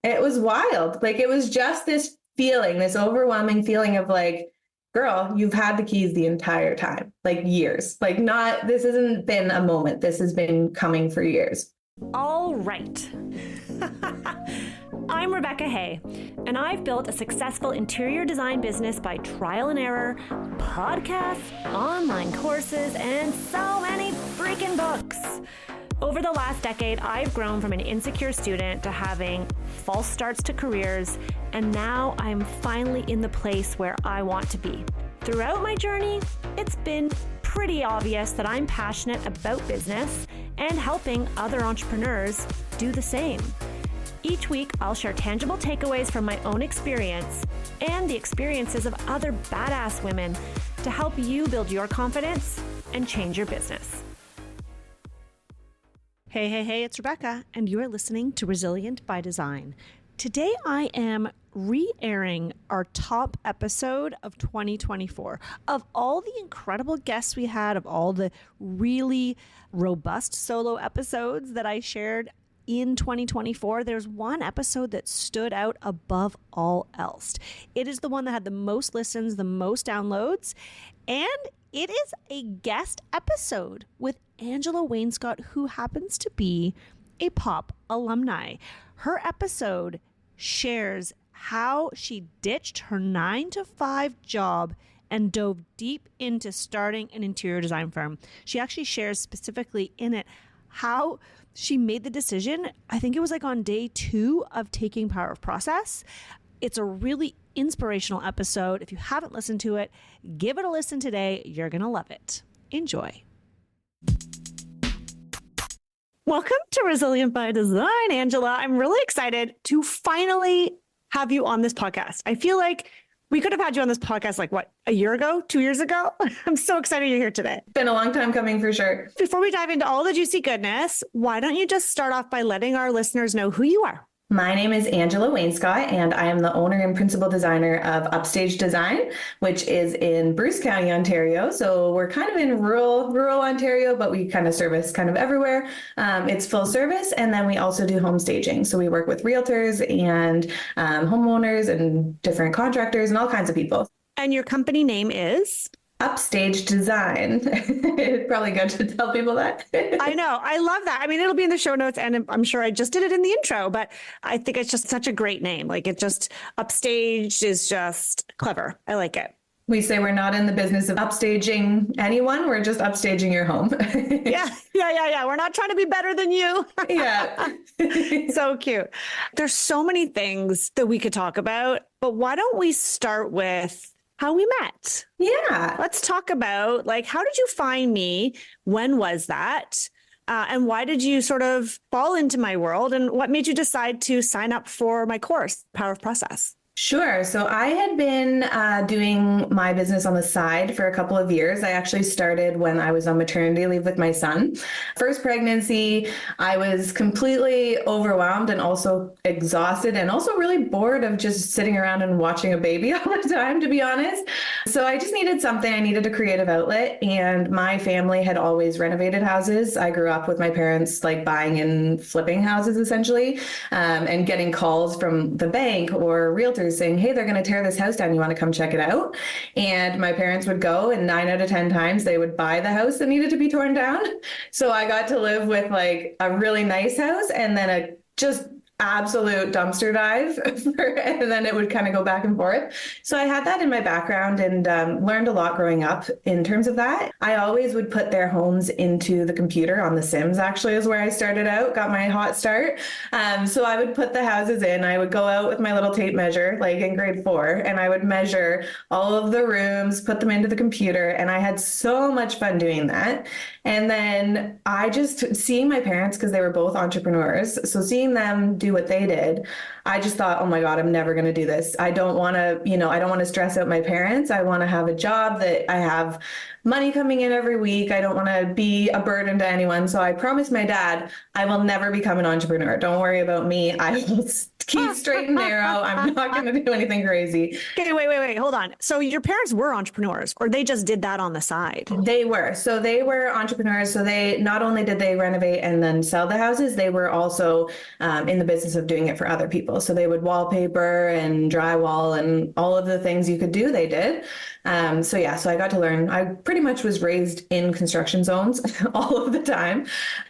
It was wild. Like, it was just this feeling, this overwhelming feeling of like, girl, you've had the keys the entire time, like years. Like, not, this hasn't been a moment. This has been coming for years. All right. I'm Rebecca Hay, and I've built a successful interior design business by trial and error, podcasts, online courses, and so many freaking books. Over the last decade, I've grown from an insecure student to having false starts to careers, and now I'm finally in the place where I want to be. Throughout my journey, it's been pretty obvious that I'm passionate about business and helping other entrepreneurs do the same. Each week, I'll share tangible takeaways from my own experience and the experiences of other badass women to help you build your confidence and change your business. Hey, it's Rebecca, and you are listening to Resilient by Design. Today, I am re-airing our top episode of 2024. Of all the incredible guests we had, of all the really robust solo episodes that I shared in 2024, there's one episode that stood out above all else. It is the one that had the most listens, the most downloads, and it is a guest episode with Angela Wainscott, who happens to be a POP alumni. Her episode shares how she ditched her 9-to-5 job and dove deep into starting an interior design firm. She actually shares specifically in it how she made the decision. I think it was like on day 2 of taking Power of Process. It's a really inspirational episode. If you haven't listened to it, give it a listen today. You're going to love it. Enjoy. Welcome to Resilient by Design, Angela. I'm really excited to finally have you on this podcast. I feel like we could have had you on this podcast like, what, a year ago, 2 years ago? I'm so excited you're here today. Been a long time coming for sure. Before we dive into all the juicy goodness, why don't you just start off by letting our listeners know who you are? My name is Angela Wainscott, and I am the owner and principal designer of Upstage Design, which is in Bruce County, Ontario. So we're kind of in rural Ontario, but we kind of service kind of everywhere. It's full service, and then we also do home staging. So we work with realtors and homeowners and different contractors and all kinds of people. And your company name is? Upstage Design. It's probably good to tell people that. I know. I love that. I mean, it'll be in the show notes, and I'm sure I just did it in the intro, but I think it's just such a great name. Like, it just, Upstage is just clever. I like it. We say we're not in the business of upstaging anyone. We're just upstaging your home. Yeah. We're not trying to be better than you. Yeah. So cute. There's so many things that we could talk about, but why don't we start with how we met? Yeah. Let's talk about, like, how did you find me? When was that? And why did you sort of fall into my world? And what made you decide to sign up for my course, Power of Process? Sure. So I had been doing my business on the side for a couple of years. I actually started when I was on maternity leave with my son. First pregnancy, I was completely overwhelmed and also exhausted and also really bored of just sitting around and watching a baby all the time, to be honest. So I just needed something. I needed a creative outlet, and my family had always renovated houses. I grew up with my parents like buying and flipping houses essentially, and getting calls from the bank or realtors saying, hey, they're going to tear this house down. You want to come check it out? And my parents would go, and 9 out of 10 times they would buy the house that needed to be torn down. So I got to live with like a really nice house and then a just absolute dumpster dive and then it would kind of go back and forth. So I had that in my background and learned a lot growing up in terms of that. I always would put their homes into the computer on The Sims, actually, is where I started out, got my hot start. So I would put the houses in. I would go out with my little tape measure, like in grade 4, and I would measure all of the rooms, put them into the computer. And I had so much fun doing that. And then I just, seeing my parents, because they were both entrepreneurs, so seeing them do what they did, I just thought, oh my God, I'm never going to do this. I don't want to, I don't want to stress out my parents. I want to have a job that I have money coming in every week. I don't want to be a burden to anyone. So I promised my dad, I will never become an entrepreneur. Don't worry about me. I will keep straight and narrow. I'm not going to do anything crazy. Okay, wait. Hold on. So your parents were entrepreneurs, or they just did that on the side? They were. So they were entrepreneurs. So they, not only did they renovate and then sell the houses, they were also in the business of doing it for other people. So they would wallpaper and drywall and all of the things you could do, they did. So I got to learn. I pretty much was raised in construction zones all of the time.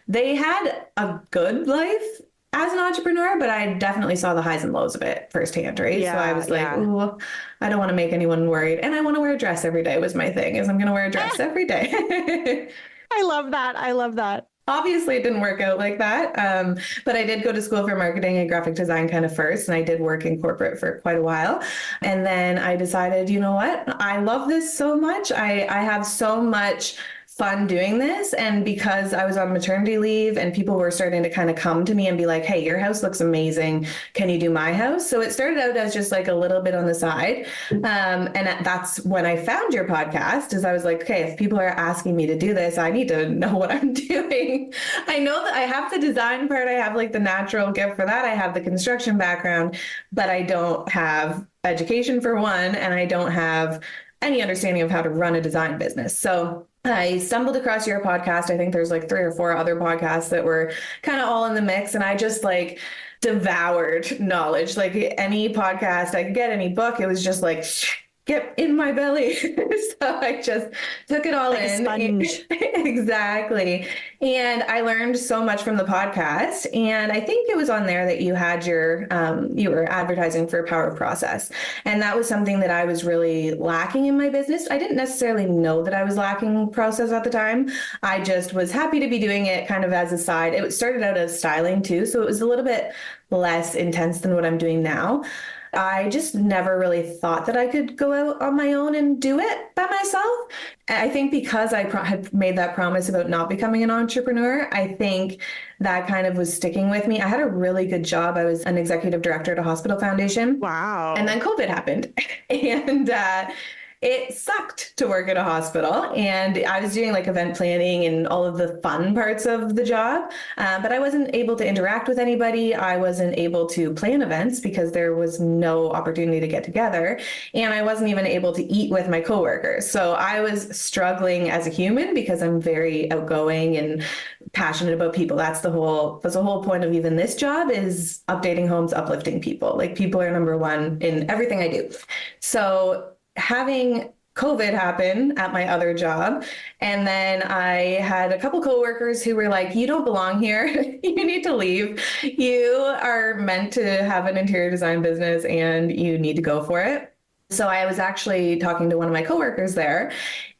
They had a good life as an entrepreneur, but I definitely saw the highs and lows of it firsthand, right? So I was like, ooh, I don't want to make anyone worried. And I want to wear a dress every day was my thing, is I'm going to wear a dress every day. I love that. I love that. Obviously, it didn't work out like that. But I did go to school for marketing and graphic design kind of first, and I did work in corporate for quite a while. And then I decided, you know what? I love this so much. I have so much fun doing this. And because I was on maternity leave and people were starting to kind of come to me and be like, hey, your house looks amazing. Can you do my house? So it started out as just like a little bit on the side. And that's when I found your podcast, is I was like, okay, if people are asking me to do this, I need to know what I'm doing. I know that I have the design part. I have like the natural gift for that. I have the construction background, but I don't have education for one, and I don't have any understanding of how to run a design business. So I stumbled across your podcast. I think there's like 3 or 4 other podcasts that were kind of all in the mix. And I just like devoured knowledge, like any podcast I could get, any book. It was just like, get in my belly. So I just took it all like in. A sponge. Exactly. And I learned so much from the podcast. And I think it was on there that you had your, you were advertising for Power of Process. And that was something that I was really lacking in my business. I didn't necessarily know that I was lacking process at the time. I just was happy to be doing it kind of as a side. It started out as styling too. So it was a little bit less intense than what I'm doing now. I just never really thought that I could go out on my own and do it by myself. I think because I had made that promise about not becoming an entrepreneur, I think that kind of was sticking with me. I had a really good job. I was an executive director at a hospital foundation. Wow. And then COVID happened. And it sucked to work at a hospital, and I was doing like event planning and all of the fun parts of the job, but I wasn't able to interact with anybody. I wasn't able to plan events because there was no opportunity to get together, and I wasn't even able to eat with my coworkers. So I was struggling as a human because I'm very outgoing and passionate about people. That's the whole point of even this job, is updating homes, uplifting people. Like, people are number one in everything I do. So having COVID happen at my other job, and then I had a couple coworkers who were like, you don't belong here. You need to leave. You are meant to have an interior design business and you need to go for it. So I was actually talking to one of my coworkers there,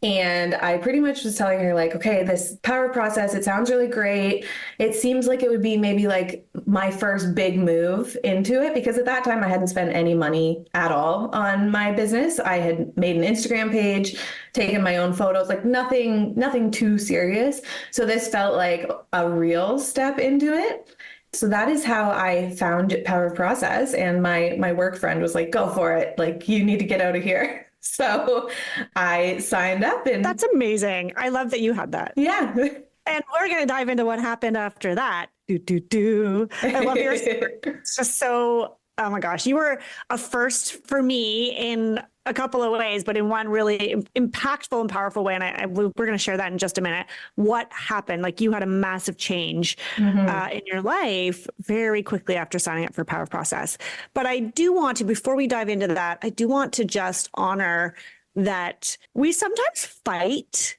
and I pretty much was telling her like, okay, this Power Process, it sounds really great. It seems like it would be maybe like my first big move into it, because at that time I hadn't spent any money at all on my business. I had made an Instagram page, taken my own photos, like nothing too serious. So this felt like a real step into it. So that is how I found Power of Process. And my work friend was like, go for it. Like, you need to get out of here. So I signed up. And that's amazing. I love that you had that. Yeah. And we're going to dive into what happened after that. I love your story. It's just so, oh my gosh, you were a first for me in a couple of ways, but in one really impactful and powerful way. And we're going to share that in just a minute. What happened? Like, you had a massive change in your life very quickly after signing up for Power Process. But I do want to, before we dive into that, I do want to just honor that we sometimes fight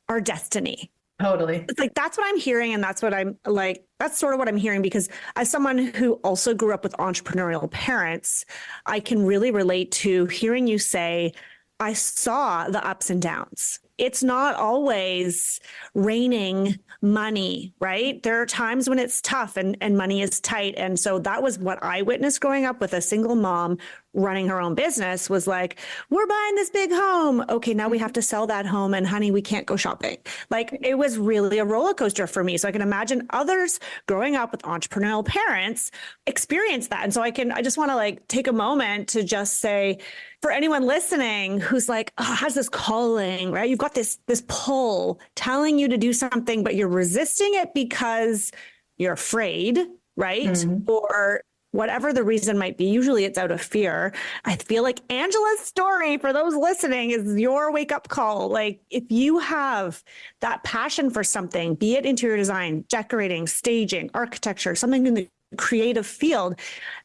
our destiny. Totally. It's like, that's what I'm hearing. And that's what I'm like, that's sort of what I'm hearing, because as someone who also grew up with entrepreneurial parents, I can really relate to hearing you say, I saw the ups and downs. It's not always raining money, right? There are times when it's tough and money is tight. And so that was what I witnessed growing up with a single mom running her own business. Was like, we're buying this big home. Okay, now we have to sell that home, and honey, we can't go shopping. Like, it was really a roller coaster for me. So I can imagine others growing up with entrepreneurial parents experience that. And so I just want to like take a moment to just say, for anyone listening who's like, oh, has this calling, right? You've got this pull telling you to do something, but you're resisting it because you're afraid, right? Mm-hmm. Or whatever the reason might be. Usually it's out of fear. I feel like Angela's story, for those listening, is your wake up call. Like, if you have that passion for something, be it interior design, decorating, staging, architecture, something in the creative field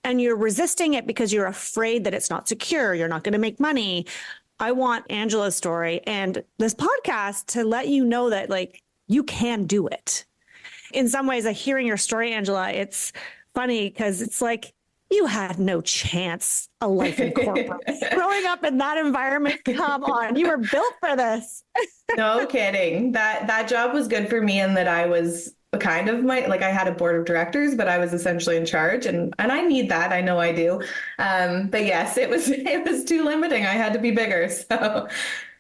and you're resisting it because you're afraid that it's not secure, you're not going to make money. I want Angela's story and this podcast to let you know that like you can do it. In some ways, hearing your story, Angela, it's funny because it's like you had no chance a life in corporate. Growing up in that environment, come on, you were built for this. No kidding. That job was good for me in that I was kind of I had a board of directors, but I was essentially in charge, and I need that. I know I do. But yes, it was too limiting. I had to be bigger. So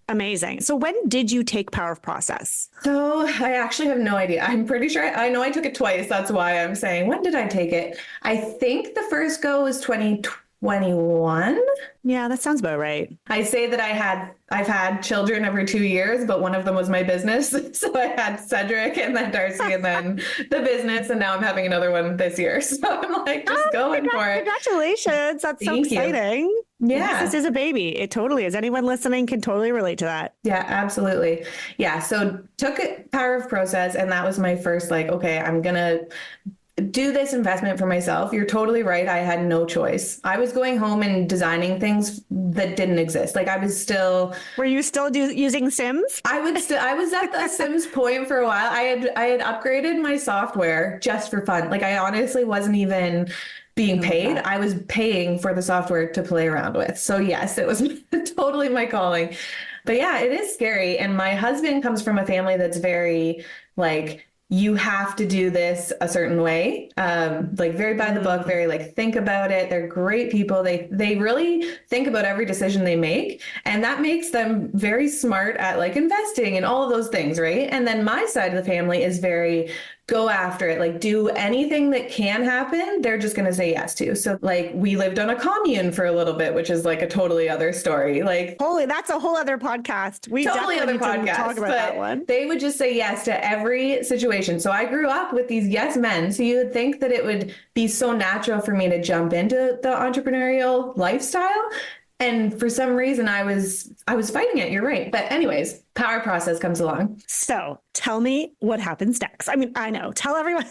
amazing. So when did you take Power of Process? So I actually have no idea. I'm pretty sure I know I took it twice. That's why I'm saying, when did I take it? I think the first go was 2021. Yeah, that sounds about right. I say that I've had children every 2 years, but one of them was my business. So I had Cedric and then Darcy and then the business. And now I'm having another one this year. So I'm like, just going for it. Congratulations. That's so exciting. Yeah. This is a baby. It totally is. Anyone listening can totally relate to that. Yeah, absolutely. Yeah. So took it Power of Process. And that was my first okay, I'm going to do this investment for myself. You're totally right. I had no choice. I was going home and designing things that didn't exist. I was still. Were you still using Sims? I was at the Sims point for a while. I had upgraded my software just for fun. I honestly wasn't even being paid. I was paying for the software to play around with. So yes, it was totally my calling. But yeah, it is scary. And my husband comes from a family that's very you have to do this a certain way, very by the book, very think about it. They're great people. They really think about every decision they make, and that makes them very smart at investing and all of those things, right? And then my side of the family is very go after it, do anything that can happen. They're just going to say yes to. So we lived on a commune for a little bit, which is a totally other story. Holy, that's a whole other podcast. We totally other podcast. Talk about that one. They would just say yes to every situation. So I grew up with these yes men. So you would think that it would be so natural for me to jump into the entrepreneurial lifestyle. And for some reason I was fighting it. You're right. But anyways, Power Process comes along. So tell me what happens next. I mean, I know. Tell everyone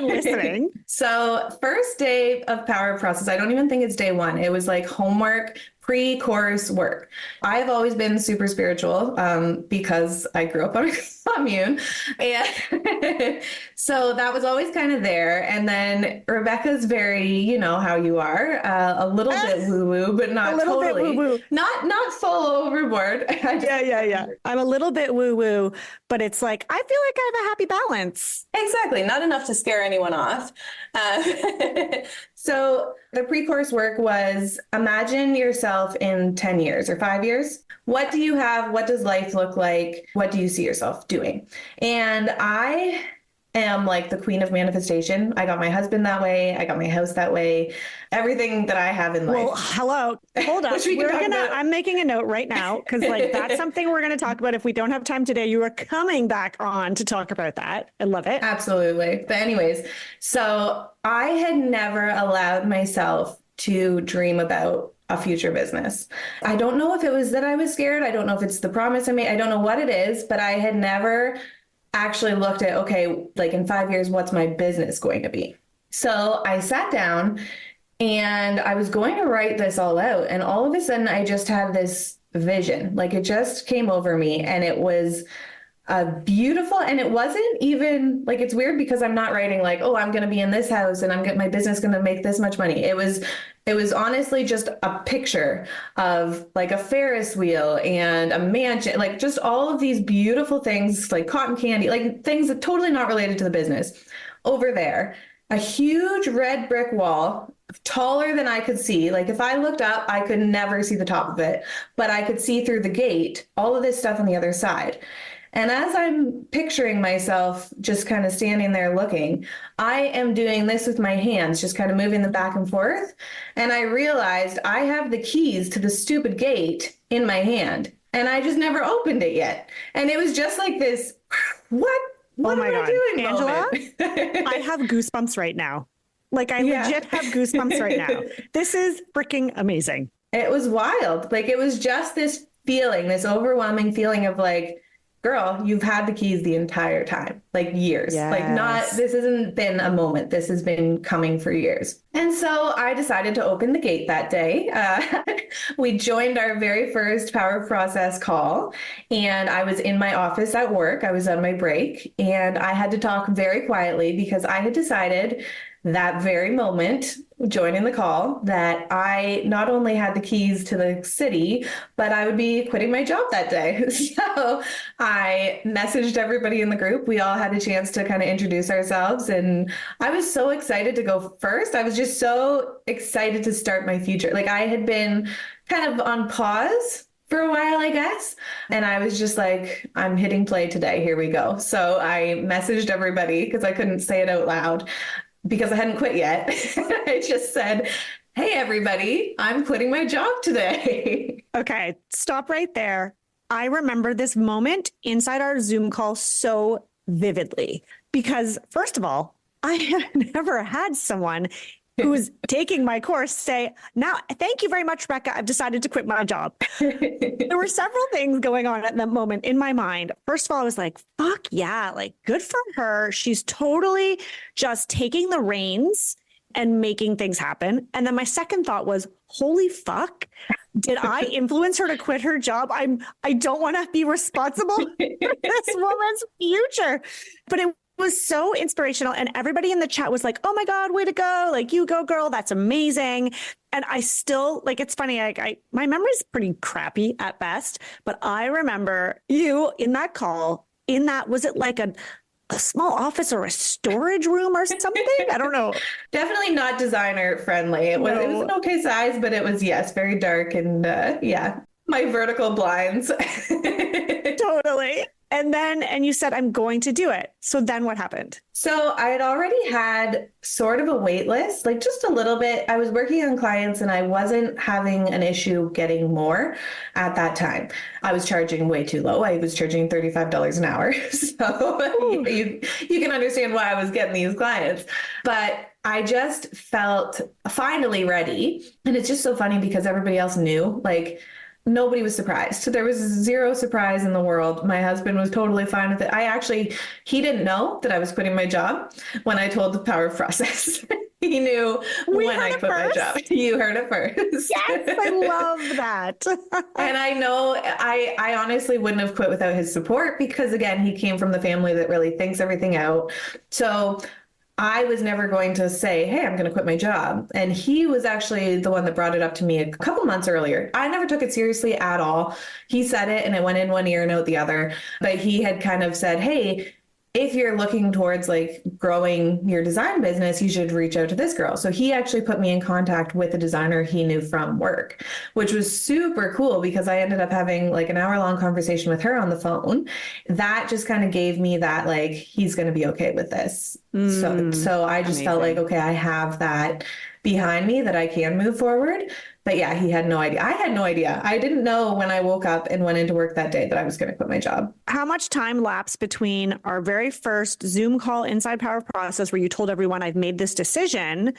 listening. So first day of Power Process, I don't even think it's day one. It was homework, pre-course work. I've always been super spiritual because I grew up on a commune. And so that was always kind of there. And then Rebecca's very, you know how you are, a little bit woo-woo, but not totally. Bit woo-woo. Not full overboard. Yeah. I'm a little bit woo-woo, but it's I feel like I have a happy balance. Exactly. Not enough to scare anyone off. So the pre-course work was, imagine yourself in 10 years or 5 years. What do you have? What does life look like? What do you see yourself doing? And I am the queen of manifestation. I got my husband that way. I got my house that way. Everything that I have in life. Well, hello. Hold up. I'm making a note right now because that's something we're going to talk about. If we don't have time today, you are coming back on to talk about that. I love it. Absolutely. But anyways, so I had never allowed myself to dream about a future business. I don't know if it was that I was scared. I don't know if it's the promise I made. I don't know what it is, but I had never actually looked at, okay, in 5 years, what's my business going to be? So I sat down and I was going to write this all out. And all of a sudden I just had this vision, it just came over me, and it was beautiful. And it wasn't even it's weird because I'm not writing oh, I'm going to be in this house and my business going to make this much money. It was honestly just a picture of a Ferris wheel and a mansion, just all of these beautiful things, cotton candy, things that totally not related to the business. Over there, a huge red brick wall, taller than I could see. If I looked up, I could never see the top of it, but I could see through the gate, all of this stuff on the other side. And as I'm picturing myself just kind of standing there looking, I am doing this with my hands, just kind of moving them back and forth. And I realized I have the keys to the stupid gate in my hand, and I just never opened it yet. And it was just this, what oh my am God. I doing, Angela? I have goosebumps right now. Legit have goosebumps right now. This is freaking amazing. It was wild. It was just this feeling, this overwhelming feeling of girl, you've had the keys the entire time, like years. Like this hasn't been a moment. This has been coming for years. And so I decided to open the gate that day. We joined our very first power process call, and I was in my office at work. I was on my break, and I had to talk very quietly because I had decided that very moment, joining the call, that I not only had the keys to the city, but I would be quitting my job that day. So I messaged everybody in the group. We all had a chance to kind of introduce ourselves. And I was so excited to go first. I was just so excited to start my future. Like I had been kind of on pause for a while, I guess. And I was just like, I'm hitting play today. Here we go. So I messaged everybody because I couldn't say it out loud, because I hadn't quit yet. I just said, hey, everybody, I'm quitting my job today. Okay, stop right there. I remember this moment inside our Zoom call so vividly because, first of all, I have never had someone who's taking my course say, now, thank you very much, Rebecca. I've decided to quit my job. There were several things going on at that moment in my mind. First of all, I was like, fuck yeah, like good for her. She's totally just taking the reins and making things happen. And then my second thought was, holy fuck, did I influence her to quit her job? I don't want to be responsible for this woman's future. But it was so inspirational. And everybody in the chat was like, oh my God, way to go. Like, you go, girl. That's amazing. And I still, like, it's funny. My memory's pretty crappy at best, but I remember you in that call, was it like a small office or a storage room or something? I don't know. Definitely not designer friendly. It was an okay size, but it was, yes, very dark. And my vertical blinds. Totally. And you said, I'm going to do it. So then what happened? So I had already had sort of a wait list, like just a little bit. I was working on clients and I wasn't having an issue getting more at that time. I was charging way too low. I was charging $35 an hour. So you can understand why I was getting these clients. But I just felt finally ready. And it's just so funny because everybody else knew, like, nobody was surprised. There was zero surprise in the world. My husband was totally fine with it. He didn't know that I was quitting my job when I told the power process. He knew when I quit my job. You heard it first. Yes, I love that. And I know I honestly wouldn't have quit without his support because, again, he came from the family that really thinks everything out. So I was never going to say, hey, I'm going to quit my job. And he was actually the one that brought it up to me a couple months earlier. I never took it seriously at all. He said it and it went in one ear and out the other. But he had kind of said, hey, if you're looking towards like growing your design business, you should reach out to this girl. So he actually put me in contact with a designer he knew from work, which was super cool because I ended up having like an hour-long conversation with her on the phone. That just kind of gave me that, like, he's going to be okay with this. So I just felt like, okay, I have that behind me that I can move forward. But yeah, he had no idea. I had no idea. I didn't know when I woke up and went into work that day that I was going to quit my job. How much time lapsed between our very first Zoom call inside Power Process where you told everyone I've made this decision?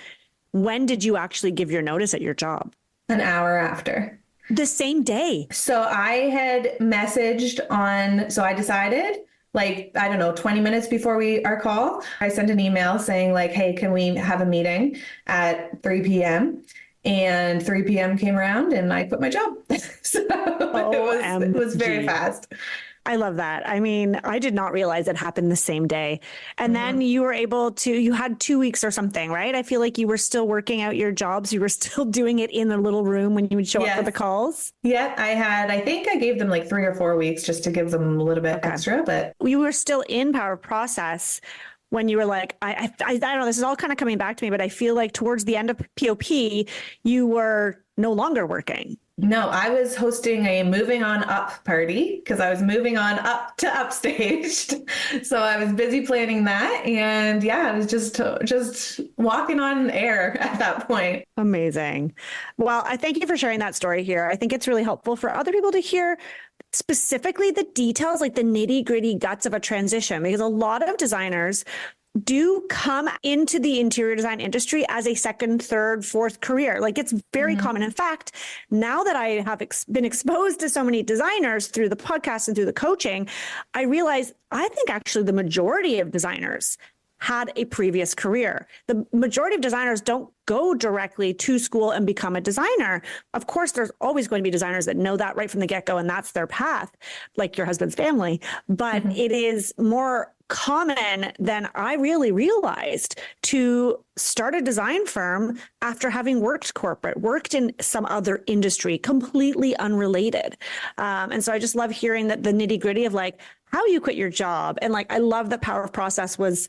When did you actually give your notice at your job? An hour after. The same day. So I had messaged so I decided, like, I don't know, 20 minutes before our call, I sent an email saying like, hey, can we have a meeting at 3 p.m.? And 3 p.m. came around and I quit my job. So it was very fast. I love that. I mean, I did not realize it happened the same day. And then you were you had 2 weeks or something, right? I feel like you were still working out your jobs. You were still doing it in a little room when you would show up for the calls. Yeah, I think I gave them like 3 or 4 weeks just to give them a little bit extra, but we were still in Power Process when you were like, I don't know, this is all kind of coming back to me, but I feel like towards the end of POP, you were no longer working. No, I was hosting a moving on up party because I was moving on up to upstaged. So I was busy planning that. And yeah, I was just walking on air at that point. Amazing. Well, I thank you for sharing that story here. I think it's really helpful for other people to hear specifically the details, like the nitty gritty guts of a transition, because a lot of designers do come into the interior design industry as a second, third, fourth career. Like it's very common. In fact, now that I have been exposed to so many designers through the podcast and through the coaching, I realize I think actually the majority of designers had a previous career. The majority of designers don't go directly to school and become a designer. Of course, there's always going to be designers that know that right from the get-go and that's their path, like your husband's family. But it is more common than I really realized to start a design firm after having worked corporate, worked in some other industry, completely unrelated. And so I just love hearing that the nitty gritty of like how you quit your job. And like, I love that Power of Process was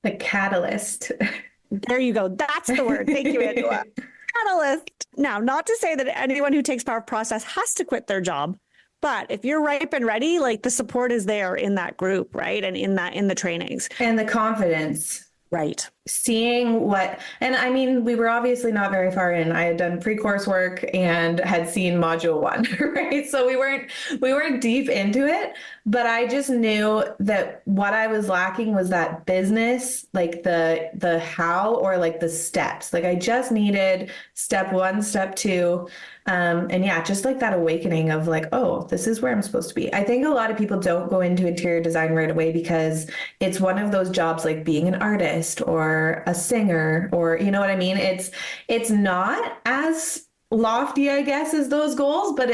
the catalyst. There you go. That's the word. Thank you, Angela. Catalyst. Now, not to say that anyone who takes Power of Process has to quit their job, but if you're ripe and ready, like the support is there in that group, right? And in the trainings. And the confidence. Right. Seeing what, and I mean, we were obviously not very far in. I had done pre-course work and had seen module 1, right? So we weren't deep into it, but I just knew that what I was lacking was that business, like the how, or like the steps. Like I just needed step 1, step 2. And yeah, just like that awakening of like, oh, this is where I'm supposed to be. I think a lot of people don't go into interior design right away because it's one of those jobs like being an artist or a singer, or you know what I mean? It's not as lofty, I guess, as those goals, but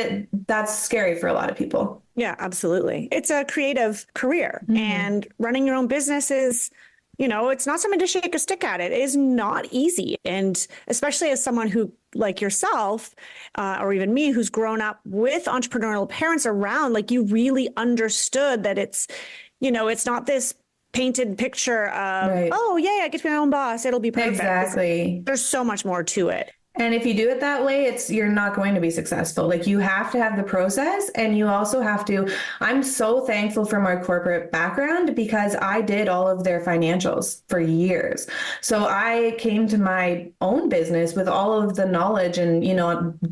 that's scary for a lot of people. Yeah, absolutely. It's a creative career, and running your own business is, it's not something to shake a stick at. It is not easy. And especially as someone who, like yourself, or even me, who's grown up with entrepreneurial parents around, like you really understood that it's not this painted picture of, right. Oh yeah, I get to be my own boss. It'll be perfect. Exactly. There's so much more to it. And if you do it that way, you're not going to be successful. Like you have to have the process, and you also have to, I'm so thankful for my corporate background because I did all of their financials for years. So I came to my own business with all of the knowledge and,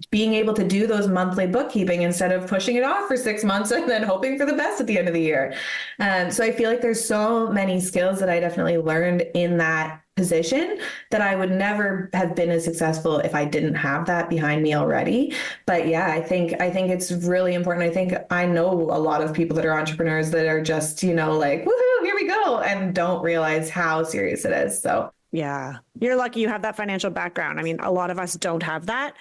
being able to do those monthly bookkeeping instead of pushing it off for 6 months and then hoping for the best at the end of the year. So I feel like there's so many skills that I definitely learned in that position that I would never have been as successful if I didn't have that behind me already. But yeah, I think it's really important. I think I know a lot of people that are entrepreneurs that are just, like, woohoo, here we go, and don't realize how serious it is. So yeah, you're lucky you have that financial background. I mean, a lot of us don't have that.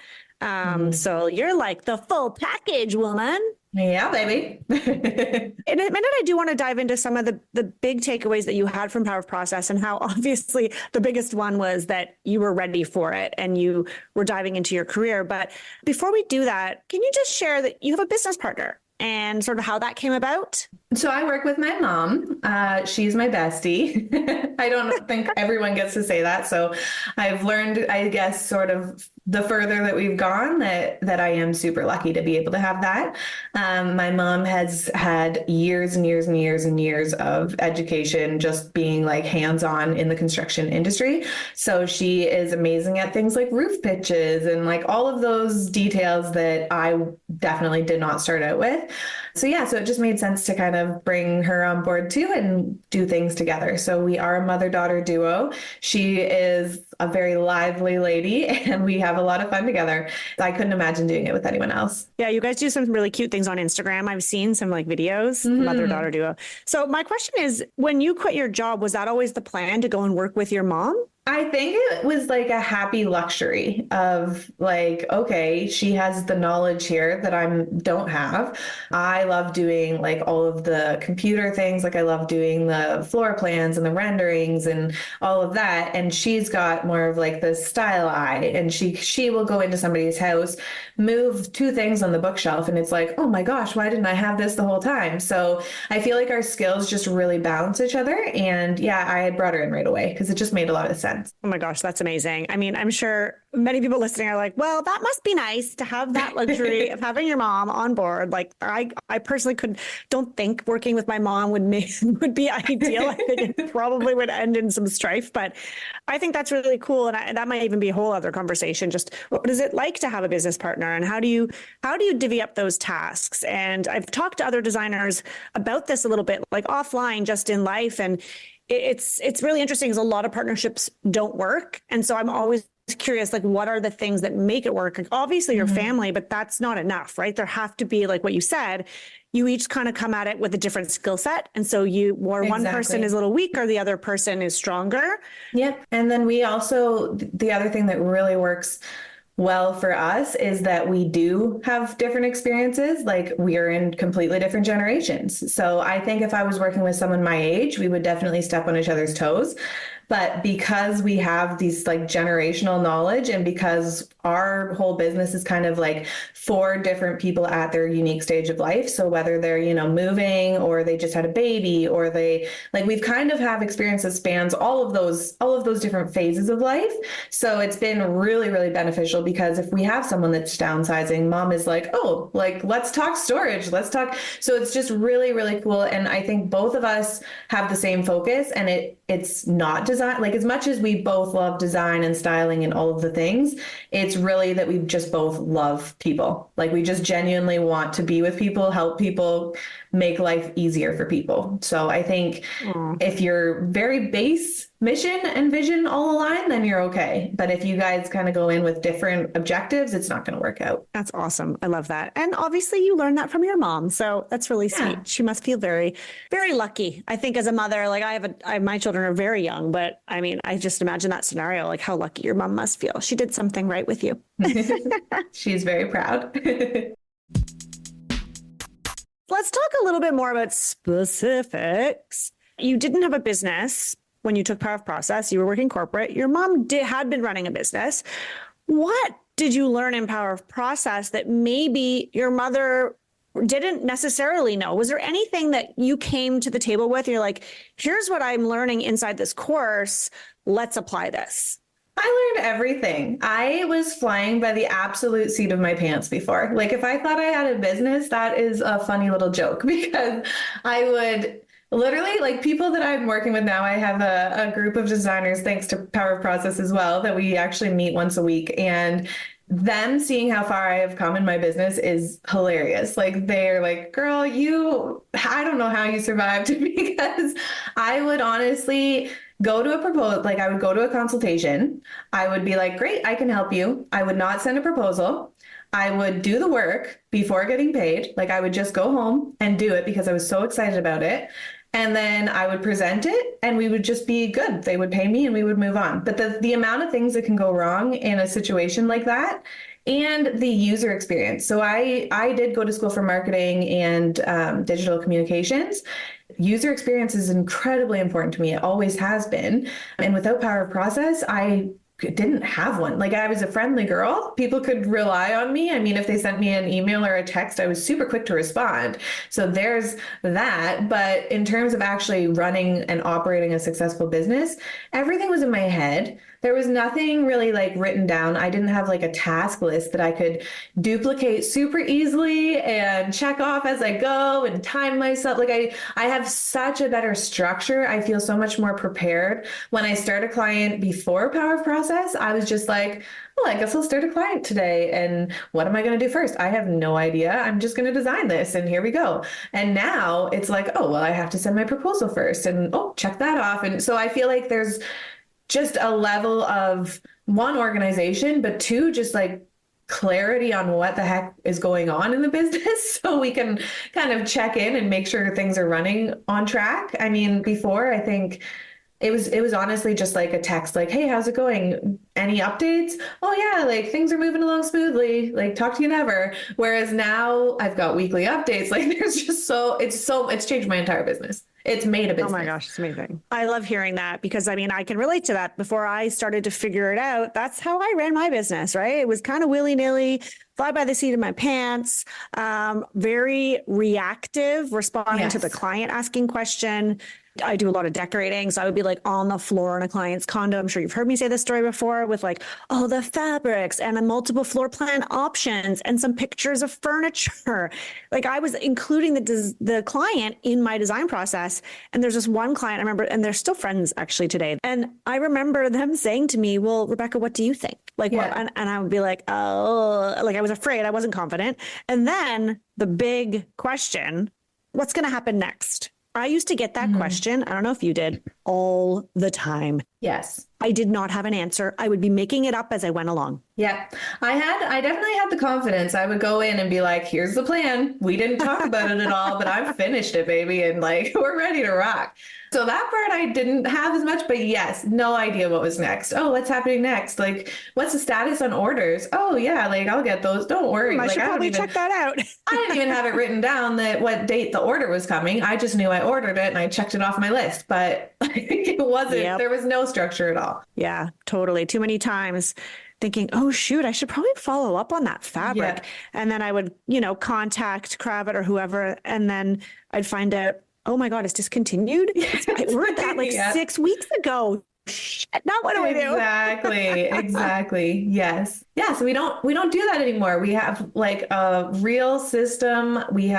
So you're like the full package, woman. Yeah, baby. In a minute, I do want to dive into some of the big takeaways that you had from Power of Process, and how obviously the biggest one was that you were ready for it and you were diving into your career. But before we do that, can you just share that you have a business partner and sort of how that came about? So I work with my mom. She's my bestie. I don't think everyone gets to say that. So I've learned, I guess, sort of the further that we've gone, that I am super lucky to be able to have that. My mom has had years and years and years and years of education, just being like hands-on in the construction industry. So she is amazing at things like roof pitches and like all of those details that I definitely did not start out with. So yeah, so it just made sense to kind of bring her on board too and do things together. So we are a mother-daughter duo. She is a very lively lady and we have a lot of fun together. I couldn't imagine doing it with anyone else. Yeah, you guys do some really cute things on Instagram. I've seen some like videos, mother-daughter duo. So my question is, when you quit your job, was that always the plan to go and work with your mom? I think it was like a happy luxury of like, okay, she has the knowledge here that I don't have. I love doing like all of the computer things. Like I love doing the floor plans and the renderings and all of that. And she's got more of like the style eye, and she will go into somebody's house, move 2 things on the bookshelf, and it's like, oh my gosh, why didn't I have this the whole time? So I feel like our skills just really balance each other. And yeah, I had brought her in right away because it just made a lot of sense. Oh my gosh, that's amazing. I mean, I'm sure many people listening are like, well, that must be nice to have that luxury of having your mom on board. Like I personally don't think working with my mom would be ideal. I think it probably would end in some strife, but I think that's really cool. And that might even be a whole other conversation. Just what is it like to have a business partner, and how do you divvy up those tasks? And I've talked to other designers about this a little bit, like offline, just in life. And it's really interesting because a lot of partnerships don't work. And so I'm always curious, like, what are the things that make it work? Like, obviously your family, but that's not enough, right? There have to be, like what you said, you each kind of come at it with a different skill set. And so one person is a little weaker, the other person is stronger. Yep. And then we also, the other thing that really works well for us is that we do have different experiences. Like, we are in completely different generations. So I think if I was working with someone my age, we would definitely step on each other's toes. But because we have these like generational knowledge, and because our whole business is kind of like for different people at their unique stage of life. So whether they're, moving, or they just had a baby, or we've kind of have experience that spans all of those different phases of life. So it's been really, really beneficial, because if we have someone that's downsizing, mom is like, oh, like, let's talk storage. Let's talk. So it's just really, really cool. And I think both of us have the same focus, and it's not design. Like, as much as we both love design and styling and all of the things, it's really that we just both love people. Like, we just genuinely want to be with people, help people, make life easier for people. So I think if your very base mission and vision all align, then you're okay. But if you guys kind of go in with different objectives, it's not going to work out. That's awesome. I love that. And obviously you learned that from your mom. So that's really sweet. She must feel very, very lucky. I think as a mother, like my children are very young, but I mean, I just imagine that scenario, like how lucky your mom must feel. She did something right with you. She's very proud. Let's talk a little bit more about specifics. You didn't have a business when you took Power of Process. You were working corporate. Your mom had been running a business. What did you learn in Power of Process that maybe your mother didn't necessarily know? Was there anything that you came to the table with? You're like, here's what I'm learning inside this course. Let's apply this. I learned everything. I was flying by the absolute seat of my pants before. Like, if I thought I had a business, that is a funny little joke, because I would literally, like, people that I'm working with now, I have a group of designers, thanks to Power of Process as well, that we actually meet once a week. And them seeing how far I have come in my business is hilarious. Like, they're like, girl, I don't know how you survived, because I would honestly go to a proposal. Like, I would go to a consultation. I would be like, great, I can help you. I would not send a proposal. I would do the work before getting paid. Like, I would just go home and do it because I was so excited about it. And then I would present it, and we would just be good. They would pay me and we would move on. But the amount of things that can go wrong in a situation like that, and the user experience. So I did go to school for marketing and digital communications. User experience is incredibly important to me. It always has been. And without Power of Process, I didn't have one. Like, I was a friendly girl. People could rely on me. I mean, if they sent me an email or a text, I was super quick to respond. So there's that. But in terms of actually running and operating a successful business, everything was in my head. There was nothing really like written down. I didn't have like a task list that I could duplicate super easily and check off as I go and time myself. Like, I have such a better structure. I feel so much more prepared. When I start a client before Power of Process, I was just like, well, I guess I'll start a client today. And what am I going to do first? I have no idea. I'm just going to design this, and here we go. And now it's like, oh, well, I have to send my proposal first, and check that off. And so I feel like there's just a level of, one, organization, but two, just like clarity on what the heck is going on in the business, so we can kind of check in and make sure things are running on track. I mean, before, I think it was honestly just like a text, like, hey, how's it going? Any updates? Oh yeah, like, things are moving along smoothly, like, talk to you never. Whereas now I've got weekly updates. Like, there's just it's changed my entire business. It's made a business. Oh my gosh, it's amazing. I love hearing that, because I mean, I can relate to that. Before I started to figure it out, that's how I ran my business, right? It was kind of willy-nilly, fly by the seat of my pants, very reactive, responding to the client asking question. I do a lot of decorating. So I would be like on the floor in a client's condo. I'm sure you've heard me say this story before, with like all the fabrics and a multiple floor plan options and some pictures of furniture. Like I was including the client in my design process. And there's this one client I remember, and they're still friends actually today. And I remember them saying to me, well, Rebecca, what do you think? Like, what? And I would be like, oh, like I was afraid, I wasn't confident. And then the big question, what's going to happen next? I used to get that question. I don't know if you did, all the time. Yes. I did not have an answer. I would be making it up as I went along. Yeah, I definitely had the confidence. I would go in and be like, here's the plan. We didn't talk about it at all, but I've finished it, baby. And like, we're ready to rock. So that part I didn't have as much, but yes, no idea what was next. Oh, what's happening next? Like, what's the status on orders? Oh yeah, like I'll get those. Don't worry. I should probably check that out. I didn't even have it written down that what date the order was coming. I just knew I ordered it and I checked it off my list, but it wasn't, there was no structure at all. Yeah, totally. Too many times thinking, oh, shoot, I should probably follow up on that fabric. Yeah. And then I would, contact Cravat or whoever. And then I'd find out, oh my God, it's discontinued. I ordered that like 6 weeks ago. Shit, now what do I do? Exactly. Yes. Yeah. So we don't do that anymore. We have like a real system. We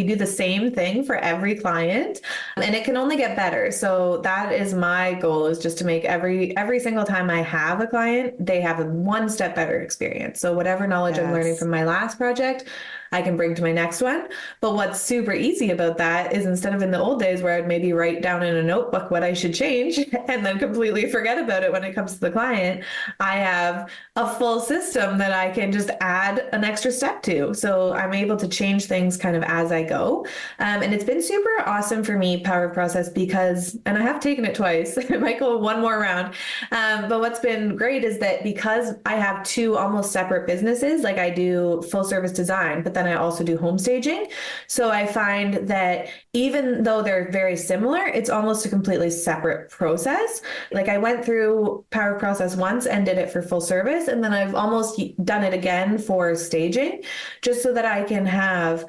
do the same thing for every client, and it can only get better. So that is my goal, is just to make every single time I have a client, they have a one step better experience. So whatever knowledge I'm learning from my last project, I can bring to my next one. But what's super easy about that is, instead of in the old days where I'd maybe write down in a notebook what I should change and then completely forget about it when it comes to the client, I have a full system that I can just add an extra step to. So I'm able to change things kind of as I go. And it's been super awesome for me, Power of Process, because, and I have taken it twice, I might go one more round. But what's been great is that because I have two almost separate businesses, like I do full service design, but then I also do home staging. So I find that even though they're very similar, it's almost a completely separate process. Like I went through Power Process once and did it for full service, and then I've almost done it again for staging, just so that I can have,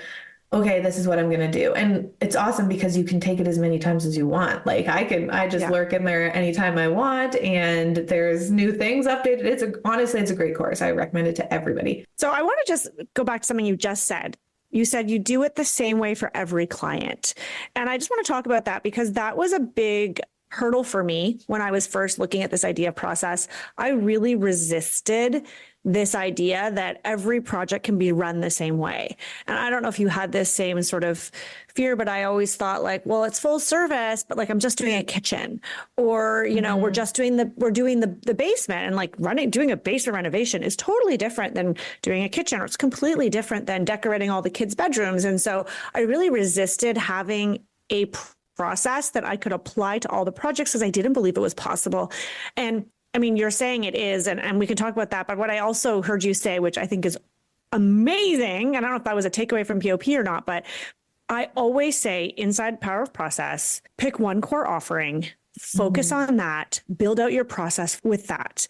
okay, this is what I'm going to do. And it's awesome because you can take it as many times as you want. Like I just lurk in there anytime I want, and there's new things updated. Honestly, it's a great course. I recommend it to everybody. So I want to just go back to something you just said. You said you do it the same way for every client. And I just want to talk about that, because that was a big hurdle for me when I was first looking at this idea of process. I really resisted this idea that every project can be run the same way. And I don't know if you had this same sort of fear, but I always thought like, well, it's full service, but like I'm just doing a kitchen, or, we're doing the basement, and like doing a basement renovation is totally different than doing a kitchen, or it's completely different than decorating all the kids' bedrooms. And so I really resisted having a process that I could apply to all the projects, because I didn't believe it was possible. And I mean, you're saying it is, and we can talk about that. But what I also heard you say, which I think is amazing, and I don't know if that was a takeaway from POP or not, but I always say inside Power of Process, pick one core offering, focus on that, build out your process with that.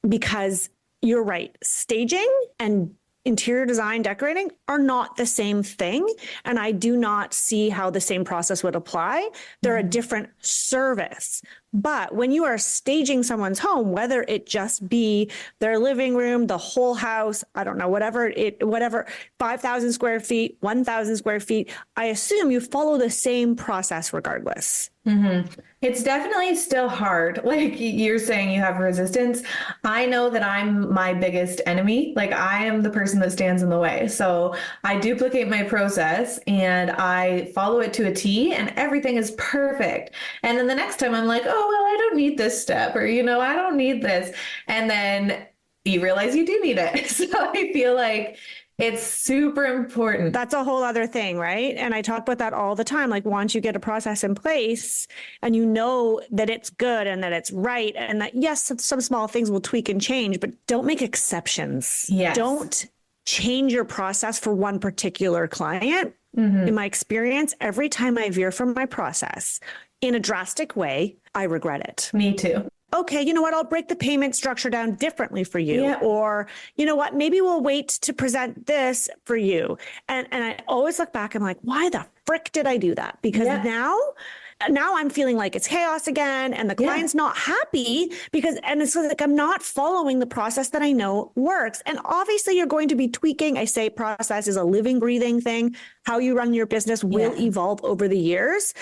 Because you're right, staging and interior design, decorating are not the same thing. And I do not see how the same process would apply. They're a different service. But when you are staging someone's home, whether it just be their living room, the whole house, I don't know, whatever, 5,000 square feet, 1,000 square feet, I assume you follow the same process regardless. Mm-hmm. It's definitely still hard. Like you're saying, you have resistance. I know that I'm my biggest enemy. Like I am the person that stands in the way. So I duplicate my process and I follow it to a T, and everything is perfect. And then the next time I'm like, oh, well, I don't need this step, or, I don't need this. And then you realize you do need it. So I feel like it's super important. That's a whole other thing, right? And I talk about that all the time. Like once you get a process in place and you know that it's good and that it's right, and that, yes, some small things will tweak and change, but don't make exceptions. Yes. Don't change your process for one particular client. Mm-hmm. In my experience, every time I veer from my process in a drastic way, I regret it. Me too. Okay, you know what? I'll break the payment structure down differently for you. Yeah. Or, you know what? Maybe we'll wait to present this for you. And I always look back and I'm like, why the frick did I do that? Because now now I'm feeling like it's chaos again, and the client's not happy and it's like I'm not following the process that I know works. And obviously you're going to be tweaking. I say process is a living, breathing thing. How you run your business will evolve over the years.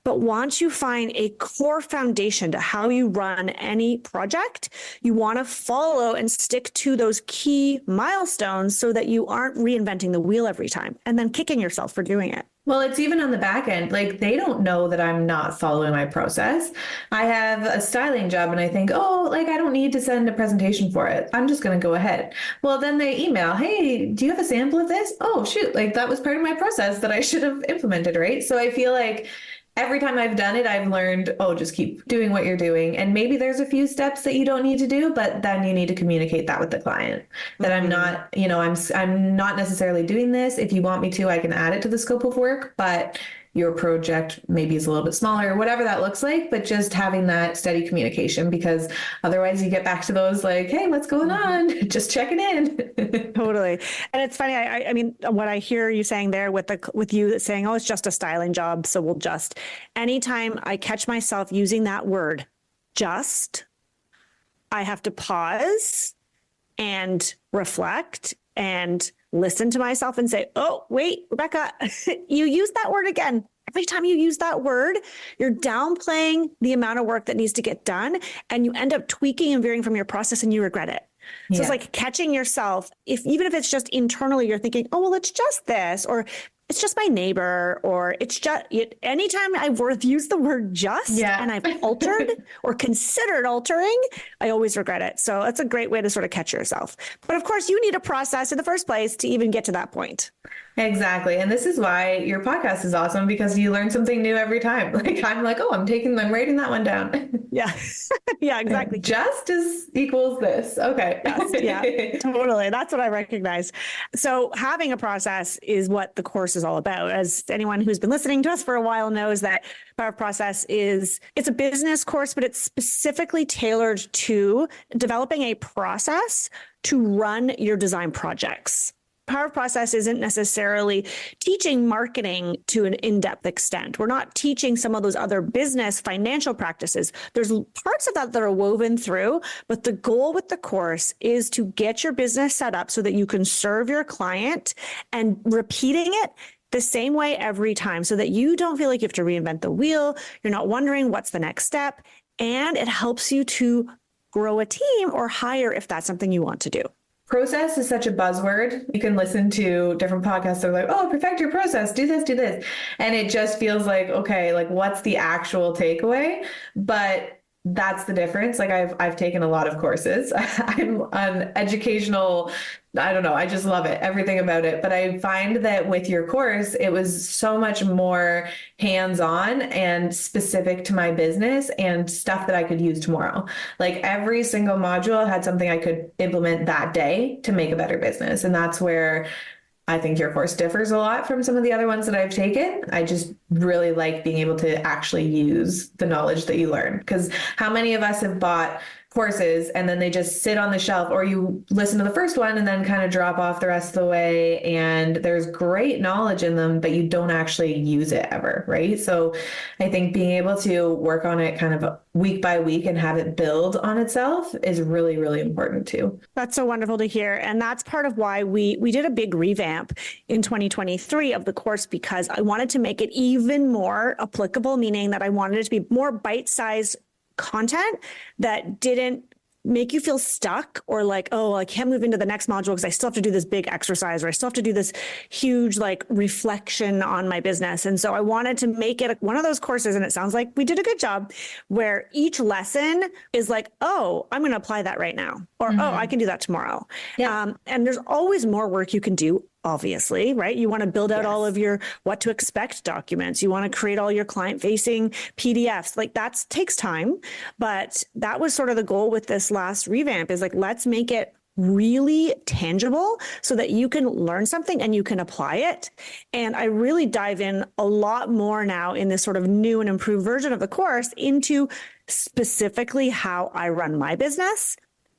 But once you find a core foundation to how you run any project, you want to follow and stick to those key milestones so that you aren't reinventing the wheel every time and then kicking yourself for doing it. Well, it's even on the back end. Like, they don't know that I'm not following my process. I have a styling job and I think, oh, like, I don't need to send a presentation for it. I'm just going to go ahead. Well, then they email, hey, do you have a sample of this? Oh, shoot. Like, that was part of my process that I should have implemented, right? So I feel like every time I've done it, I've learned, oh, just keep doing what you're doing. And maybe there's a few steps that you don't need to do, but then you need to communicate that with the client that I'm not, I'm not necessarily doing this. If you want me to, I can add it to the scope of work, but your project maybe is a little bit smaller, whatever that looks like, but just having that steady communication, because otherwise you get back to those like, hey, what's going on? Just checking in. Totally. And it's funny. I mean, what I hear you saying there with you saying, oh, it's just a styling job. So we'll just, anytime I catch myself using that word, just, I have to pause and reflect and listen to myself and say, oh, wait, Rebecca, you used that word again. Every time you use that word, you're downplaying the amount of work that needs to get done, and you end up tweaking and veering from your process and you regret it. So it's like catching yourself, even if it's just internally, you're thinking, oh, well, it's just this, or it's just my neighbor, or it's just, anytime I've used the word just and I've altered or considered altering, I always regret it. So that's a great way to sort of catch yourself. But of course, you need a process in the first place to even get to that point. Exactly. And this is why your podcast is awesome, because you learn something new every time. Like, I'm like, oh, I'm writing that one down. Yeah. Yeah, exactly. Justice equals this. Okay. Yeah, totally. That's what I recognize. So having a process is what the course is all about. As anyone who's been listening to us for a while knows, that Power of Process it's a business course, but it's specifically tailored to developing a process to run your design projects. Power of Process isn't necessarily teaching marketing to an in-depth extent. We're not teaching some of those other business financial practices. There's parts of that are woven through, but the goal with the course is to get your business set up so that you can serve your client and repeating it the same way every time, so that you don't feel like you have to reinvent the wheel. You're not wondering what's the next step, and it helps you to grow a team or hire if that's something you want to do. Process is such a buzzword. You can listen to different podcasts that are like, oh, perfect your process, do this, do this. And it just feels like, okay, like, what's the actual takeaway? But that's the difference. Like, I've taken a lot of courses. I'm an educational, I don't know, I just love it, everything about it. But I find that with your course, it was so much more hands-on and specific to my business and stuff that I could use tomorrow. Like, every single module had something I could implement that day to make a better business. And that's where I think your course differs a lot from some of the other ones that I've taken. I just really like being able to actually use the knowledge that you learn. Because how many of us have bought courses and then they just sit on the shelf, or you listen to the first one and then kind of drop off the rest of the way, and there's great knowledge in them, but you don't actually use it ever, right? So I think being able to work on it kind of week by week and have it build on itself is really, really important too. That's so wonderful to hear. And that's part of why we did a big revamp in 2023 of the course, because I wanted to make it even more applicable, meaning that I wanted it to be more bite-sized content that didn't make you feel stuck or like, oh, I can't move into the next module because I still have to do this big exercise, or I still have to do this huge like reflection on my business. And so I wanted to make it one of those courses, and it sounds like we did a good job, where each lesson is like, oh, I'm going to apply that right now, or oh, I can do that tomorrow. Yeah. And there's always more work you can do. Obviously, right? You want to build out all of your what to expect documents. You want to create all your client facing PDFs. Like, that takes time, but that was sort of the goal with this last revamp, is like, let's make it really tangible so that you can learn something and you can apply it. And I really dive in a lot more now in this sort of new and improved version of the course into specifically how I run my business.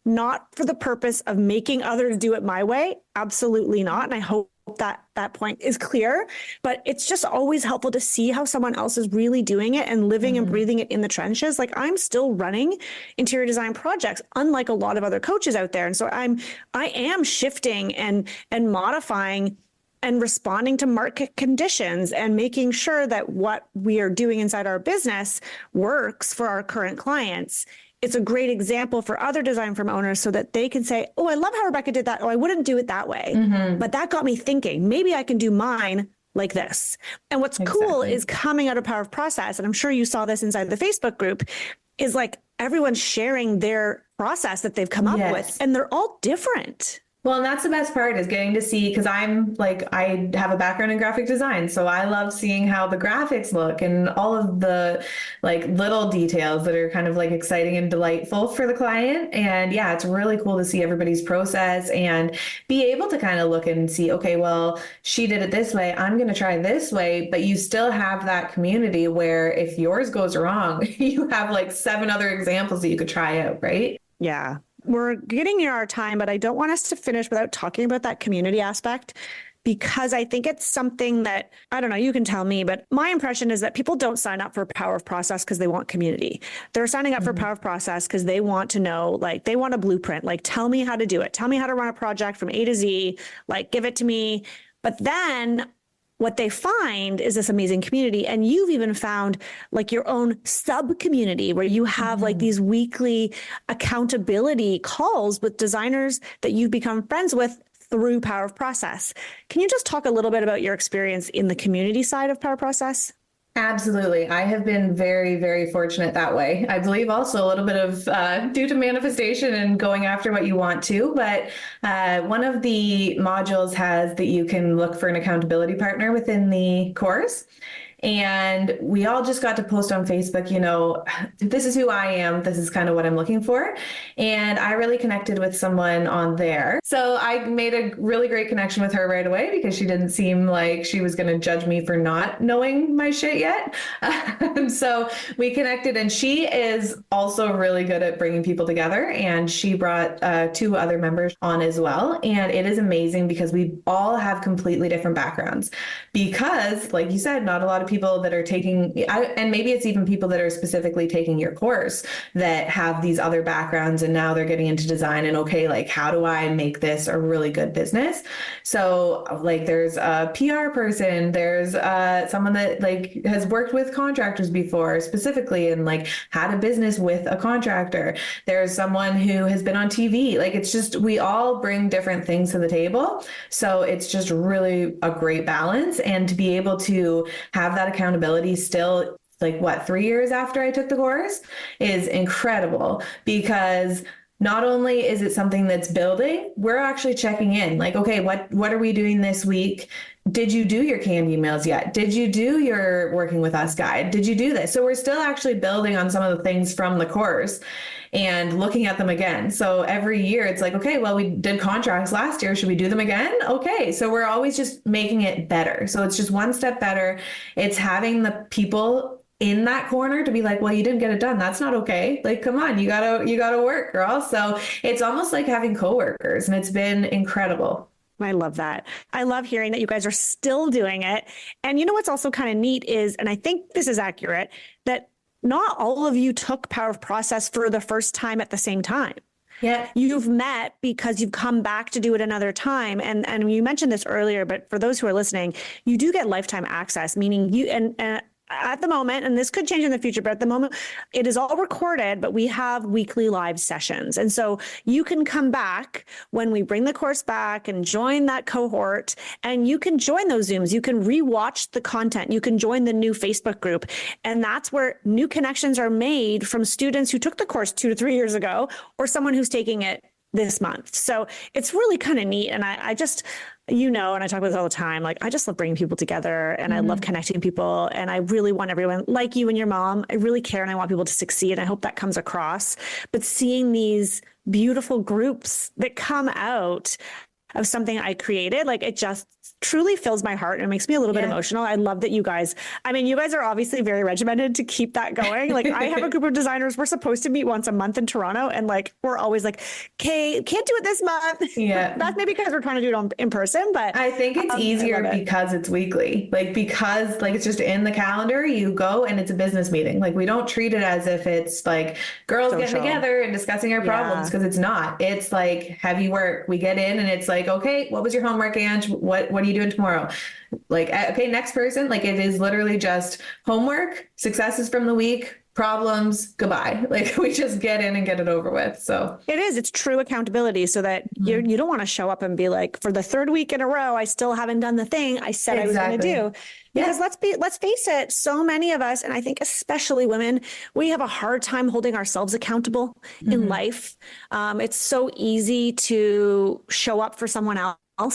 Not for the purpose of making others do it my way. Absolutely not. And I hope that point is clear, but it's just always helpful to see how someone else is really doing it and living and breathing it in the trenches. Like, I'm still running interior design projects, unlike a lot of other coaches out there. And so I am shifting and modifying and responding to market conditions and making sure that what we are doing inside our business works for our current clients. It's a great example for other design firm owners so that they can say, oh, I love how Rebecca did that. Oh, I wouldn't do it that way. But that got me thinking, maybe I can do mine like this. And what's cool is coming out of Power of Process, and I'm sure you saw this inside the Facebook group, is like everyone's sharing their process that they've come up with, and they're all different. Well, and that's the best part, is getting to see, because I have a background in graphic design. So I love seeing how the graphics look and all of the like little details that are kind of like exciting and delightful for the client. And yeah, it's really cool to see everybody's process and be able to kind of look and see, okay, well, she did it this way, I'm going to try this way. But you still have that community where if yours goes wrong, you have like 7 other examples that you could try out, right? Yeah. We're getting near our time, but I don't want us to finish without talking about that community aspect, because I think it's something that, I don't know, you can tell me, but my impression is that people don't sign up for Power of Process because they want community. They're signing up for Power of Process because they want to know, like, they want a blueprint, like, tell me how to do it. Tell me how to run a project from A to Z, like, give it to me. But then what they find is this amazing community. And you've even found like your own sub community where you have like these weekly accountability calls with designers that you've become friends with through Power of Process. Can you just talk a little bit about your experience in the community side of Power of Process? Absolutely. I have been very, very fortunate that way. I believe also a little bit of due to manifestation and going after what you want to. But one of the modules has that you can look for an accountability partner within the course. And we all just got to post on Facebook, you know, this is who I am. This is kind of what I'm looking for. And I really connected with someone on there. So I made a really great connection with her right away because she didn't seem like she was going to judge me for not knowing my shit yet. So we connected, and she is also really good at bringing people together. And she brought 2 other members on as well. And it is amazing because we all have completely different backgrounds because, like you said, not a lot of people that are taking, and maybe it's even people that are specifically taking your course that have these other backgrounds, and now they're getting into design and okay, like, how do I make this a really good business? So like there's a PR person, there's someone that like has worked with contractors before specifically and like had a business with a contractor. There's someone who has been on TV. Like, it's just, we all bring different things to the table. So it's just really a great balance. And to be able to have that accountability still, like, what, 3 years after I took the course is incredible, because not only is it something that's building, we're actually checking in, like, okay, what are we doing this week? Did you do your canned emails yet? Did you do your working with us guide? Did you do this? So we're still actually building on some of the things from the course and looking at them again. So every year it's like, okay, well, we did contracts last year. Should we do them again? Okay. So we're always just making it better. So it's just one step better. It's having the people in that corner to be like, well, you didn't get it done. That's not okay. Like, come on, you gotta work, girl. So it's almost like having coworkers, and it's been incredible. I love that. I love hearing that you guys are still doing it. And you know what's also kind of neat is, and I think this is accurate, that not all of you took Power of Process for the first time at the same time. Yeah. You've met because you've come back to do it another time. And you mentioned this earlier, but for those who are listening, you do get lifetime access, meaning you, and at the moment, and this could change in the future, but at the moment it is all recorded, but we have weekly live sessions. And so you can come back when we bring the course back and join that cohort, and you can join those Zooms. You can rewatch the content. You can join the new Facebook group. And that's where new connections are made from students who took the course 2 to 3 years ago, or someone who's taking it this month. So it's really kind of neat. And I just, you know, and I talk about this all the time, like, I just love bringing people together, and I love connecting people. And I really want everyone, like you and your mom, I really care, and I want people to succeed. And I hope that comes across. But seeing these beautiful groups that come out of something I created, like it just truly fills my heart and it makes me a little bit emotional. I love that you guys are obviously very regimented to keep that going. Like I have a group of designers. We're supposed to meet once a month in Toronto. And like, we're always like, okay, can't do it this month. Yeah. That's maybe because we're trying to do it in person, but I think it's easier because it's weekly, because it's just in the calendar, you go and it's a business meeting. Like we don't treat it as if it's like girls getting together and discussing our problems, because it's not. It's like heavy work. We get in and it's like, okay, what was your homework, Ange? What are you doing tomorrow? Like, okay, next person. Like it is literally just homework, successes from the week, problems, goodbye. Like we just get in and get it over with. So it's true accountability, so that you don't want to show up and be like, for the third week in a row, I still haven't done the thing I said I was going to do. Because let's face it, so many of us, and I think especially women, we have a hard time holding ourselves accountable in life. It's so easy to show up for someone else. Oh,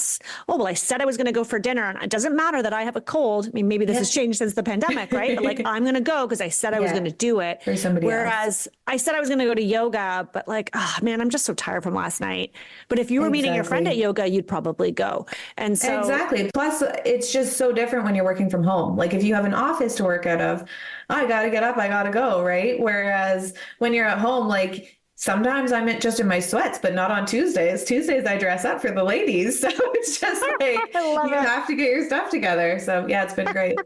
well, I said I was going to go for dinner, and it doesn't matter that I have a cold. I mean, maybe this has changed since the pandemic, right? But like, I'm going to go because I said I was going to do it. For somebody Whereas I said I was going to go to yoga, but like, oh man, I'm just so tired from last night. But if you were meeting your friend at yoga, you'd probably go. And so exactly. Plus, it's just so different when you're working from home. Like if you have an office to work out of, I got to get up, I got to go, right? Whereas when you're at home, like, sometimes I'm just in my sweats, but not on Tuesdays. Tuesdays I dress up for the ladies. So it's just like, you have to get your stuff together. So yeah, it's been great.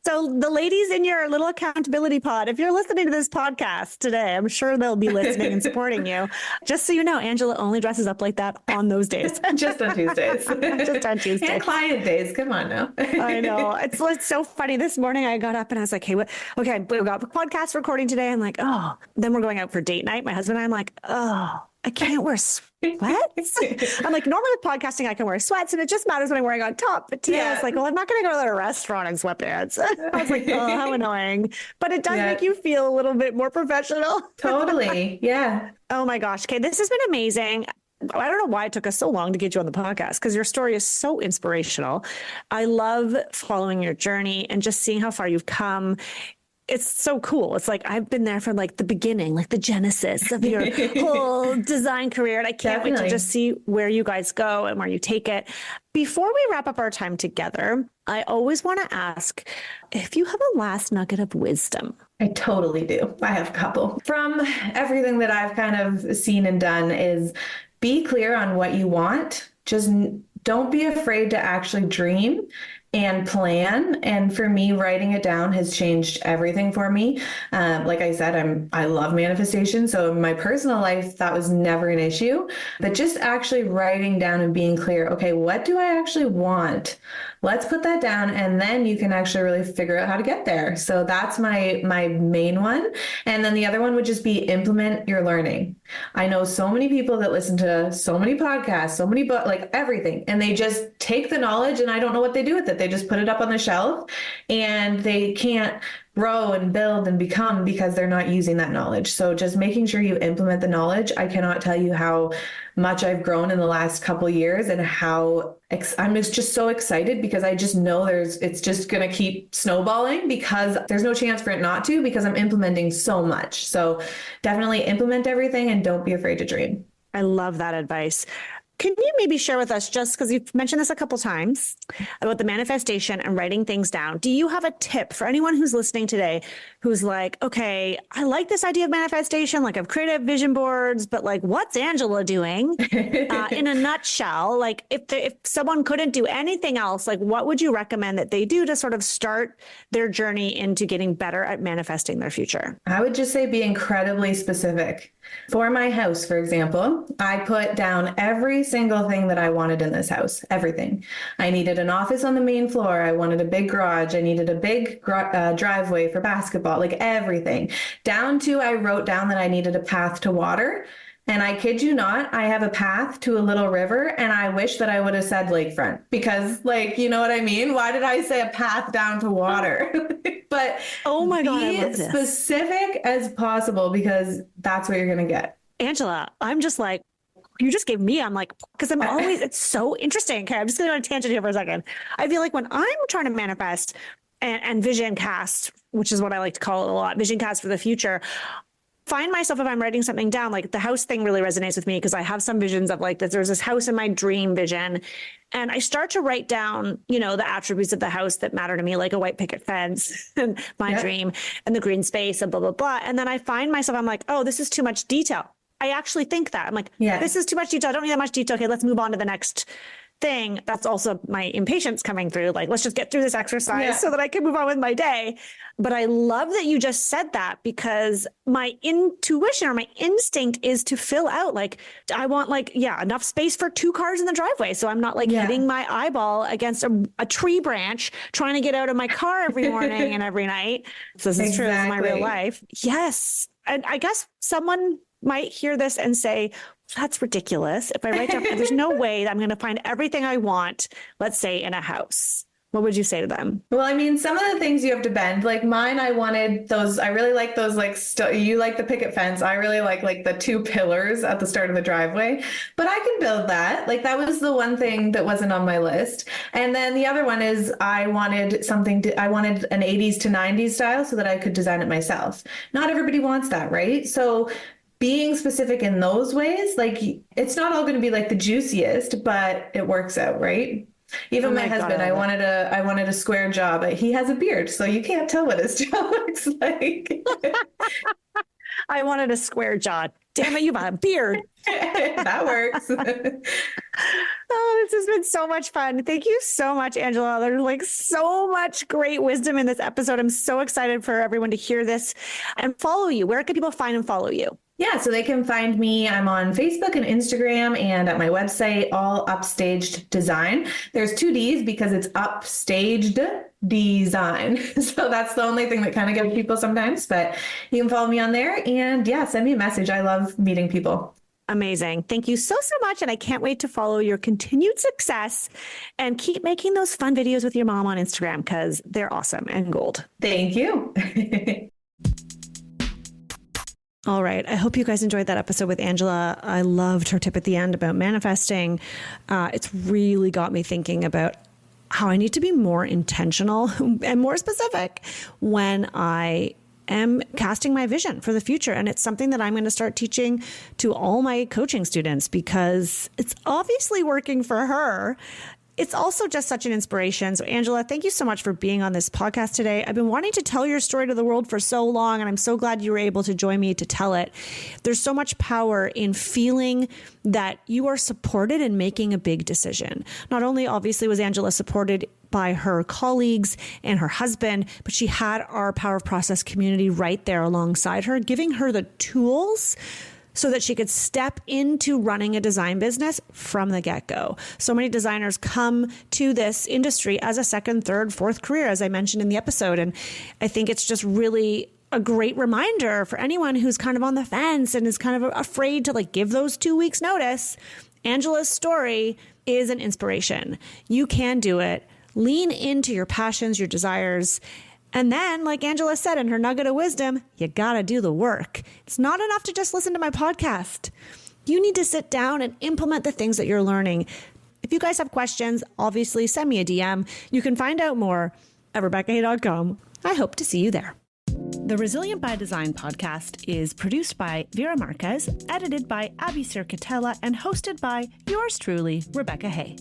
So the ladies in your little accountability pod, if you're listening to this podcast today, I'm sure they'll be listening and supporting you. Just so you know, Angela only dresses up like that on those days. Just on Tuesdays. Just on Tuesdays. And client days. Come on now. I know. It's so funny. This morning I got up and I was like, hey, okay, we've got a podcast recording today. I'm like, oh, then we're going out for date night. My husband and I'm like, oh, I can't wear sweats. I'm like, normally with podcasting, I can wear sweats and it just matters when I'm wearing on top. But today I was like, well, I'm not going to go to a restaurant in sweatpants. I was like, oh, how annoying. But it does make you feel a little bit more professional. Totally. Yeah. Oh my gosh. Okay. This has been amazing. I don't know why it took us so long to get you on the podcast, because your story is so inspirational. I love following your journey and just seeing how far you've come. It's so cool. It's like, I've been there from like the beginning, like the genesis of your whole design career. And I can't wait to just see where you guys go and where you take it. Before we wrap up our time together, I always want to ask if you have a last nugget of wisdom. I totally do. I have a couple. From everything that I've kind of seen and done is be clear on what you want. Just don't be afraid to actually dream and plan. And for me, writing it down has changed everything for me. Like I said, I love manifestation. So in my personal life, that was never an issue, but just actually writing down and being clear, okay, what do I actually want? Let's put that down. And then you can actually really figure out how to get there. So that's my main one. And then the other one would just be implement your learning. I know so many people that listen to so many podcasts, so many books, like everything, and they just take the knowledge and I don't know what they do with it. They just put it up on the shelf and they can't grow and build and become because they're not using that knowledge. So just making sure you implement the knowledge. I cannot tell you how much I've grown in the last couple of years and how I'm just so excited because I just know it's just going to keep snowballing because there's no chance for it not to, because I'm implementing so much. So definitely implement everything and don't be afraid to dream. I love that advice. Can you maybe share with us, just because you've mentioned this a couple times, about the manifestation and writing things down? Do you have a tip for anyone who's listening today who's like, okay, I like this idea of manifestation, like I've created vision boards, but like, what's Angela doing? In a nutshell, like if someone couldn't do anything else, like what would you recommend that they do to sort of start their journey into getting better at manifesting their future? I would just say be incredibly specific. For my house, for example, I put down every single thing that I wanted in this house, everything. I needed an office on the main floor. I wanted a big garage. I needed a big driveway for basketball, like everything. Down to, I wrote down that I needed a path to water. And I kid you not, I have a path to a little river, and I wish that I would have said lakefront because, like, you know what I mean? Why did I say a path down to water? But oh my God, be I love this. Specific as possible because that's what you're going to get. Angela, I'm just like, you just gave me, I'm like, because I'm always, it's so interesting. Okay, I'm just going to go on a tangent here for a second. I feel like when I'm trying to manifest and vision cast, which is what I like to call it a lot, vision cast for the future, find myself, if I'm writing something down, like the house thing really resonates with me because I have some visions of like that there's this house in my dream vision. And I start to write down, the attributes of the house that matter to me, like a white picket fence and my dream and the green space and blah, blah, blah. And then I find myself, I'm like, oh, this is too much detail. I actually think that. I'm like, this is too much detail. I don't need that much detail. Okay, let's move on to the next thing. That's also my impatience coming through. Like, let's just get through this exercise so that I can move on with my day. But I love that you just said that, because my intuition or my instinct is to fill out, like, I want enough space for 2 cars in the driveway. So I'm not hitting my eyeball against a tree branch, trying to get out of my car every morning and every night. So this is true in my real life. Yes. And I guess someone might hear this and say, that's ridiculous. If I write down, there's no way that I'm going to find everything I want, let's say in a house. What would you say to them? Well, I mean, some of the things you have to bend, like mine, I wanted those, I really like those, you like the picket fence. I really like the 2 pillars at the start of the driveway, but I can build that. Like that was the one thing that wasn't on my list. And then the other one is I wanted I wanted an 80s to 90s style so that I could design it myself. Not everybody wants that, right? So being specific in those ways, it's not all going to be like the juiciest, but it works out, right? Even my husband, I wanted a square jaw, but he has a beard, so you can't tell what his jaw looks like. I wanted a square jaw. Damn it, you have a beard. That works. Oh, this has been so much fun. Thank you so much, Angela. There's so much great wisdom in this episode. I'm so excited for everyone to hear this and follow you. Where can people find and follow you? Yeah, so they can find me. I'm on Facebook and Instagram and at my website, all Upstaged Design. There's 2 Ds because it's Upstaged Design. So that's the only thing that kind of gets people sometimes, but you can follow me on there and send me a message. I love meeting people. Amazing. Thank you so much. And I can't wait to follow your continued success and keep making those fun videos with your mom on Instagram because they're awesome and gold. Thank you. All right. I hope you guys enjoyed that episode with Angela. I loved her tip at the end about manifesting. It's really got me thinking about how I need to be more intentional and more specific when I am casting my vision for the future. And it's something that I'm going to start teaching to all my coaching students because it's obviously working for her. It's also just such an inspiration. So Angela, thank you so much for being on this podcast today. I've been wanting to tell your story to the world for so long, and I'm so glad you were able to join me to tell it. There's so much power in feeling that you are supported in making a big decision. Not only obviously was Angela supported by her colleagues and her husband, but she had our Power of Process community right there alongside her, giving her the tools so that she could step into running a design business from the get-go. So many designers come to this industry as a second, third, fourth career, as I mentioned in the episode. And I think it's just really a great reminder for anyone who's kind of on the fence and is kind of afraid to give those 2 weeks notice. Angela's story is an inspiration. You can do it. Lean into your passions, your desires. And then, like Angela said in her nugget of wisdom, you got to do the work. It's not enough to just listen to my podcast. You need to sit down and implement the things that you're learning. If you guys have questions, obviously send me a DM. You can find out more at RebeccaHay.com. I hope to see you there. The Resilient by Design podcast is produced by Vera Marquez, edited by Abby Circatella, and hosted by yours truly, Rebecca Hay.